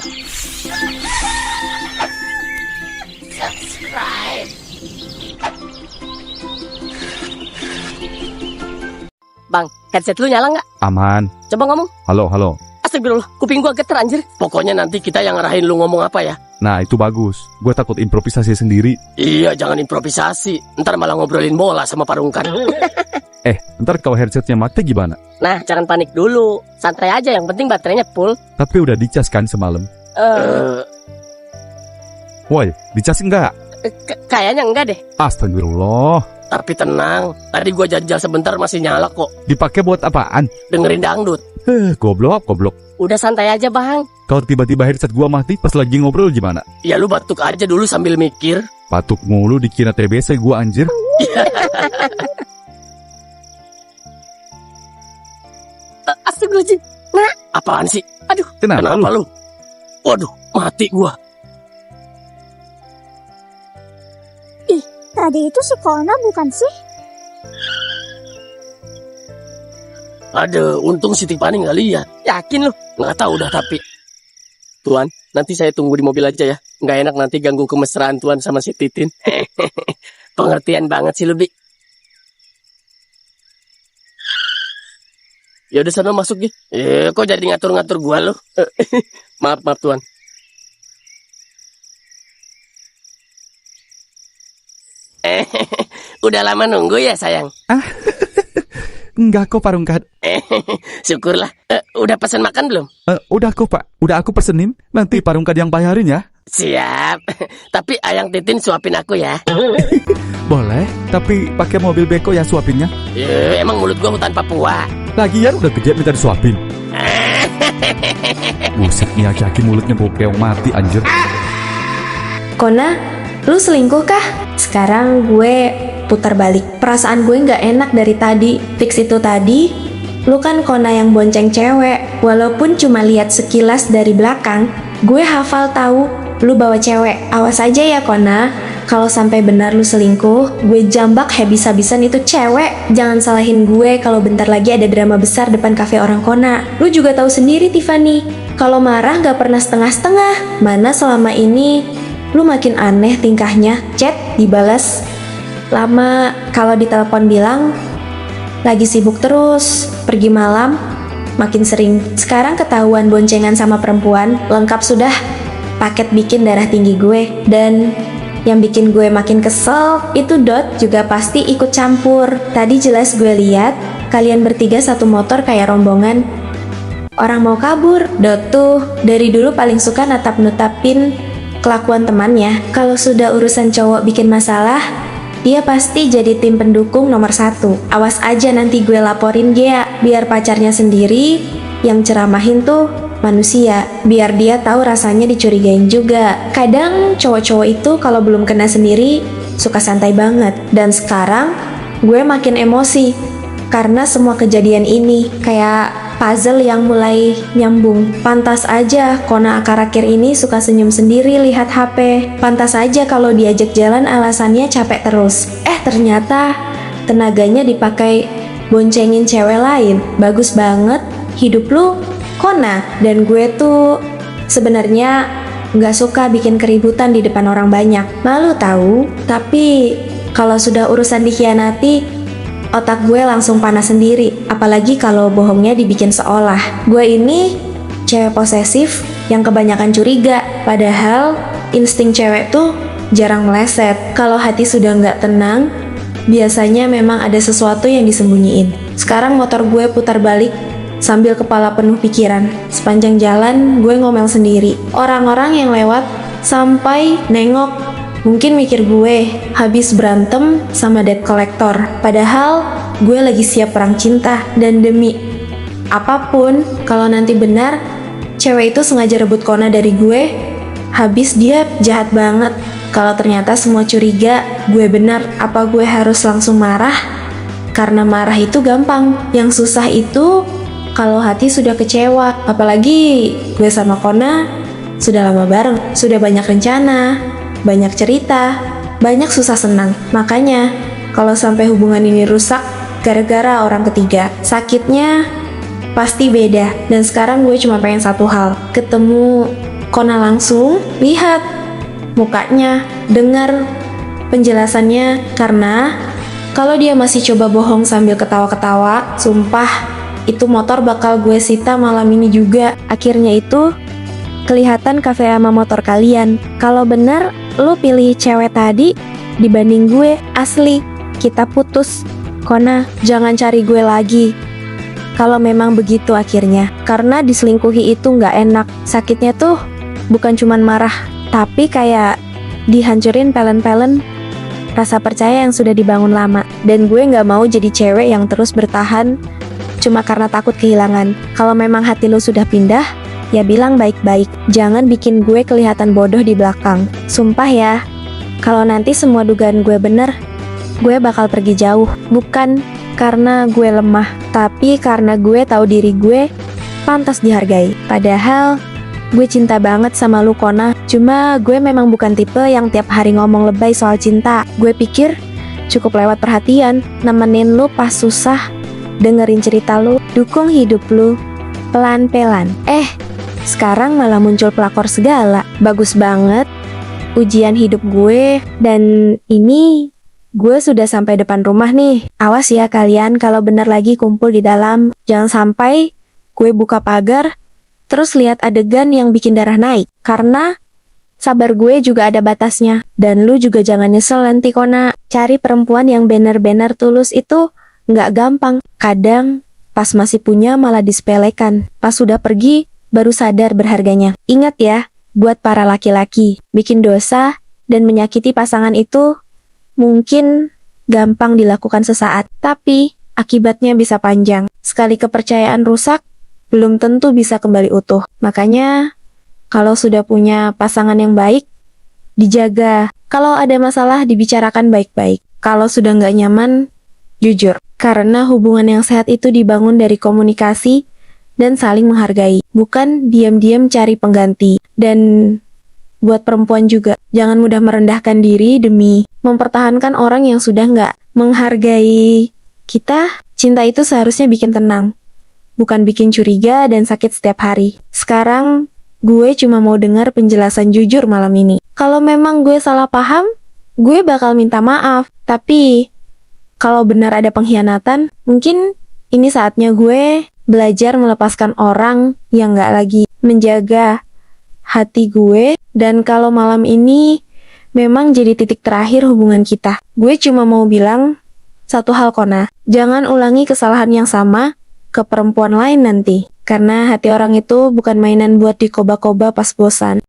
Subscribe. Bang, headset lu nyala nggak? Aman. Coba ngomong. Halo, halo. Astagfirullah, kuping gua geter anjir. Pokoknya nanti kita yang ngarahin lu ngomong apa ya. Nah, itu bagus. Gue takut improvisasi sendiri. Iya, jangan improvisasi. Ntar malah ngobrolin bola sama Parungkan. Ntar kalau headsetnya mati gimana? Nah, jangan panik dulu. Santai aja, yang penting baterainya full. Tapi udah dicas kan semalam? Woi, dicas enggak? Kayaknya enggak deh. Astagfirullah. Tapi tenang, tadi gua jajal sebentar masih nyala kok. Dipakai buat apaan? Dengerin dangdut. Goblok. Udah santai aja bang. Kalau tiba-tiba headset gua mati pas lagi ngobrol gimana? Ya lu batuk aja dulu sambil mikir. Batuk mulu dikira TBC gua anjir. Astagfirullahaladzim. Nah, apaan sih? Aduh, Kenapa lu? Waduh, mati gua. Tadi itu si Kona bukan sih? Aduh, untung si Tiffany nggak lihat. Yakin lu? Nggak tahu dah tapi. Tuan, nanti saya tunggu di mobil aja ya. Nggak enak nanti ganggu kemesraan Tuan sama si Titin. Pengertian banget sih lu, Bi. Ya udah sana masuk ya. Kok jadi ngatur-ngatur gua lu? Maaf Tuan. Udah lama nunggu ya sayang? Enggak kok Parungkat. Syukurlah. Udah pesan makan belum? Udah kok Pak. Udah aku pesenin. Nanti Parungkat yang bayarin ya. Siap. Tapi ayang Titin suapin aku ya. Boleh. Tapi pakai mobil beko ya suapinnya. Emang mulut gua hutan Papua. Lagian udah gede minta disuapin. Buset nih aki-aki mulutnya bau keong mati anjir. Kona, lu selingkuh kah? Sekarang gue putar balik. Perasaan gue gak enak dari tadi. Fix itu tadi, lu kan Kona yang bonceng cewek. Walaupun cuma lihat sekilas dari belakang, gue hafal tahu lu bawa cewek. Awas aja ya Kona, kalau sampai benar lu selingkuh, gue jambak habis-habisan itu cewek. Jangan salahin gue kalau bentar lagi ada drama besar depan kafe orang Kona. Lu juga tahu sendiri Tiffany, kalau marah gak pernah setengah-setengah. Mana selama ini lu makin aneh tingkahnya. Chat dibalas lama, kalau ditelepon bilang lagi sibuk terus, pergi malam makin sering. Sekarang ketahuan boncengan sama perempuan, lengkap sudah paket bikin darah tinggi gue. Dan yang bikin gue makin kesel, itu Dot juga pasti ikut campur. Tadi jelas gue lihat kalian bertiga satu motor kayak rombongan orang mau kabur. Dot tuh dari dulu paling suka natap-nutapin kelakuan temannya. Kalau sudah urusan cowok bikin masalah, dia pasti jadi tim pendukung nomor 1. Awas aja nanti gue laporin dia, biar pacarnya sendiri yang ceramahin tuh manusia, biar dia tahu rasanya dicurigain juga. Kadang cowok-cowok itu kalau belum kena sendiri suka santai banget. Dan sekarang gue makin emosi karena semua kejadian ini kayak puzzle yang mulai nyambung. Pantas aja Kona akhir-akhir ini suka senyum sendiri lihat HP. Pantas aja kalau diajak jalan alasannya capek terus. Ternyata tenaganya dipakai boncengin cewek lain. Bagus banget hidup lu Kona. Dan gue tuh sebenarnya nggak suka bikin keributan di depan orang banyak. Malu tahu. Tapi kalau sudah urusan dikhianati, otak gue langsung panas sendiri. Apalagi kalau bohongnya dibikin seolah. Gue ini cewek posesif yang kebanyakan curiga. Padahal insting cewek tuh jarang meleset. Kalau hati sudah nggak tenang, biasanya memang ada sesuatu yang disembunyiin. Sekarang motor gue putar balik sambil kepala penuh pikiran. Sepanjang jalan gue ngomel sendiri. Orang-orang yang lewat sampai nengok mungkin mikir gue habis berantem sama debt collector. Padahal gue lagi siap perang cinta. Dan demi apapun, kalau nanti benar cewek itu sengaja rebut Kona dari gue, habis dia jahat banget. Kalau ternyata semua curiga gue benar, apa gue harus langsung marah? Karena marah itu gampang, yang susah itu kalau hati sudah kecewa. Apalagi gue sama Kona sudah lama bareng, sudah banyak rencana, banyak cerita, banyak susah senang. Makanya kalau sampai hubungan ini rusak gara-gara orang ketiga, sakitnya pasti beda. Dan sekarang gue cuma pengen satu hal, ketemu Kona langsung lihat mukanya, dengar penjelasannya, karena kalau dia masih coba bohong sambil ketawa-ketawa, sumpah itu motor bakal gue sita malam ini juga. Akhirnya itu kelihatan kafe sama motor kalian. Kalau bener lu pilih cewek tadi dibanding gue, asli kita putus. Kona, jangan cari gue lagi kalau memang begitu akhirnya. Karena diselingkuhi itu nggak enak. Sakitnya tuh bukan cuman marah, tapi kayak dihancurin pelen-pelen rasa percaya yang sudah dibangun lama. Dan gue nggak mau jadi cewek yang terus bertahan cuma karena takut kehilangan. Kalau memang hati lo sudah pindah, ya bilang baik-baik. Jangan bikin gue kelihatan bodoh di belakang. Sumpah ya, kalau nanti semua dugaan gue bener, gue bakal pergi jauh. Bukan karena gue lemah, tapi karena gue tahu diri gue pantas dihargai. Padahal gue cinta banget sama lu, Kona. Cuma gue memang bukan tipe yang tiap hari ngomong lebay soal cinta. Gue pikir cukup lewat perhatian, nemenin lu pas susah, dengerin cerita lu, dukung hidup lu pelan-pelan. Sekarang malah muncul pelakor segala. Bagus banget ujian hidup gue. Dan ini gue sudah sampai depan rumah nih. Awas ya kalian kalau bener lagi kumpul di dalam. Jangan sampai gue buka pagar terus lihat adegan yang bikin darah naik. Karena sabar gue juga ada batasnya. Dan lu juga jangan nyesel nanti, Kona. Cari perempuan yang bener-bener tulus itu nggak gampang. Kadang pas masih punya malah disepelekan. Pas sudah pergi baru sadar berharganya. Ingat ya, buat para laki-laki, bikin dosa dan menyakiti pasangan itu mungkin gampang dilakukan sesaat, tapi akibatnya bisa panjang. Sekali kepercayaan rusak, belum tentu bisa kembali utuh. Makanya, kalau sudah punya pasangan yang baik, dijaga. Kalau ada masalah, dibicarakan baik-baik. Kalau sudah nggak nyaman, jujur. Karena hubungan yang sehat itu dibangun dari komunikasi dan saling menghargai, bukan diam-diam cari pengganti. Dan buat perempuan juga, jangan mudah merendahkan diri demi mempertahankan orang yang sudah nggak menghargai kita. Cinta itu seharusnya bikin tenang, bukan bikin curiga dan sakit setiap hari. Sekarang, gue cuma mau dengar penjelasan jujur malam ini. Kalau memang gue salah paham, gue bakal minta maaf. Tapi, kalau benar ada pengkhianatan, mungkin ini saatnya gue belajar melepaskan orang yang nggak lagi menjaga hati gue. Dan kalau malam ini memang jadi titik terakhir hubungan kita, gue cuma mau bilang satu hal, Kona. Jangan ulangi kesalahan yang sama ke perempuan lain nanti. Karena hati orang itu bukan mainan buat dikoba-koba pas bosan.